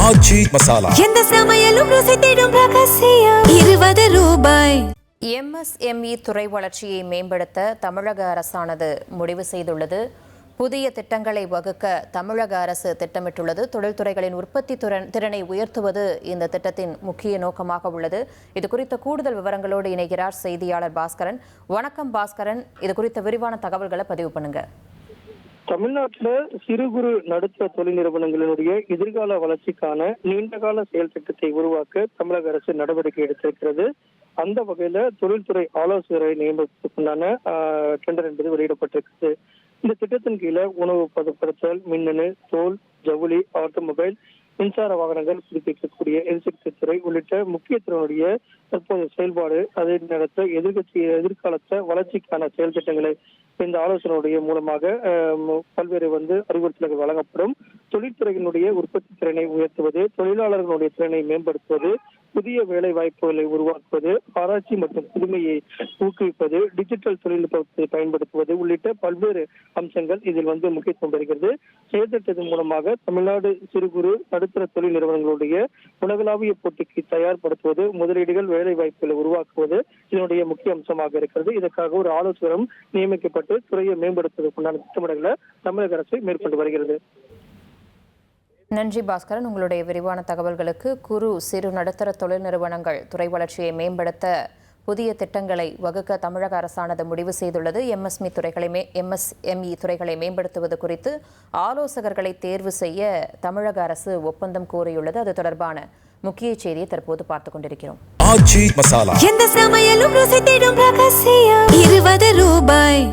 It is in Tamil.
ஆச்சி மசாலா எந்த சமையலும் ருசி தேடும் ரகசியம் 20 ரூபாய். MSME துறை வளர்ச்சியை மேம்படுத்த தமிழக அரசானது முடிவு செய்துள்ளது. புதிய திட்டங்களை வகுக்க தமிழக அரசு திட்டமிட்டுள்ளது. தொழில்துறைகளின் உற்பத்தி திறனை உயர்த்துவது இந்த திட்டத்தின் முக்கிய நோக்கமாக உள்ளது. இது குறித்த கூடுதல் விவரங்களோடு இணைகிறார் செய்தியாளர் பாஸ்கரன். வணக்கம் பாஸ்கரன், இது குறித்த விரிவான தகவல்களை பதிவு பண்ணுங்க. தமிழ்நாட்டில் சிறு குறு நடுத்தர தொழில் நிறுவனங்களினுடைய எதிர்கால வளர்ச்சிக்கான நீண்டகால செயல் திட்டத்தை உருவாக்க தமிழக அரசு நடவடிக்கை எடுத்திருக்கிறது. அந்த வகையில தொழில்துறை ஆலோசகரை நியமிப்பதற்குண்டான டெண்டர் என்பது வெளியிடப்பட்டிருக்கிறது. இந்த திட்டத்தின் கீழே உணவு பதப்படுத்தல், மின்னணு, தோல், ஜவுளி, ஆட்டோமொபைல், மின்சார வாகனங்கள், புதுப்பிக்கக்கூடிய எரிசக்தி துறை உள்ளிட்ட முக்கியத்துறையினுடைய தற்போது செயல்பாடு, அதை நடத்த எதிர்காலத்த வளர்ச்சிக்கான செயல் திட்டங்களை இந்த ஆலோசனையுடைய மூலமாக பல்வேறு அறிவுறுத்தல்கள் வழங்கப்படும். தொழில்துறையினுடைய உற்பத்தி திறனை உயர்த்துவது, தொழிலாளர்களுடைய திறனை மேம்படுத்துவது, புதிய வேலை வாய்ப்புகளை உருவாக்குவது, ஆராய்ச்சி மற்றும் புதுமையை ஊக்குவிப்பது, டிஜிட்டல் தொழில்நுட்பத்தை பயன்படுத்துவது உள்ளிட்ட பல்வேறு அம்சங்கள் இதில் முக்கியத்துவம் பெறுகிறது. செயற்திட்டத்தின் மூலமாக தமிழ்நாடு சிறு குறு நடுத்தர தொழில் நிறுவனங்களுடைய உலகளாவிய போட்டிக்கு தயார்படுத்துவது, முதலீடுகள், வேலை வாய்ப்புகளை உருவாக்குவது இதனுடைய முக்கிய அம்சமாக இருக்கிறது. இதற்காக ஒரு ஆலோசகரும் நியமிக்கப்பட்டு துறையை மேம்படுத்துவதற்குண்டான திட்டமிடல்களை தமிழக அரசு மேற்கொண்டு வருகிறது. நன்றி பாஸ்கரன், உங்களுடைய விரிவான தகவல்களுக்கு. குறு சிறு நடுத்தர தொழில் நிறுவனங்கள் துறை வளர்ச்சியை மேம்படுத்த புதிய திட்டங்களை வகுக்க தமிழக அரசானது முடிவு செய்துள்ளது. MSME துறைகளை மேம்படுத்துவது குறித்து ஆலோசகர்களை தேர்வு செய்ய தமிழக அரசு ஒப்பந்தம் கோரியுள்ளது. அது தொடர்பான முக்கிய செய்தியை தற்போது பார்த்துக் கொண்டிருக்கிறோம். ஆச்சி மசாலா எந்த சமையலும் ருசி தேடும் ரகசியம் 20 ரூபாய்.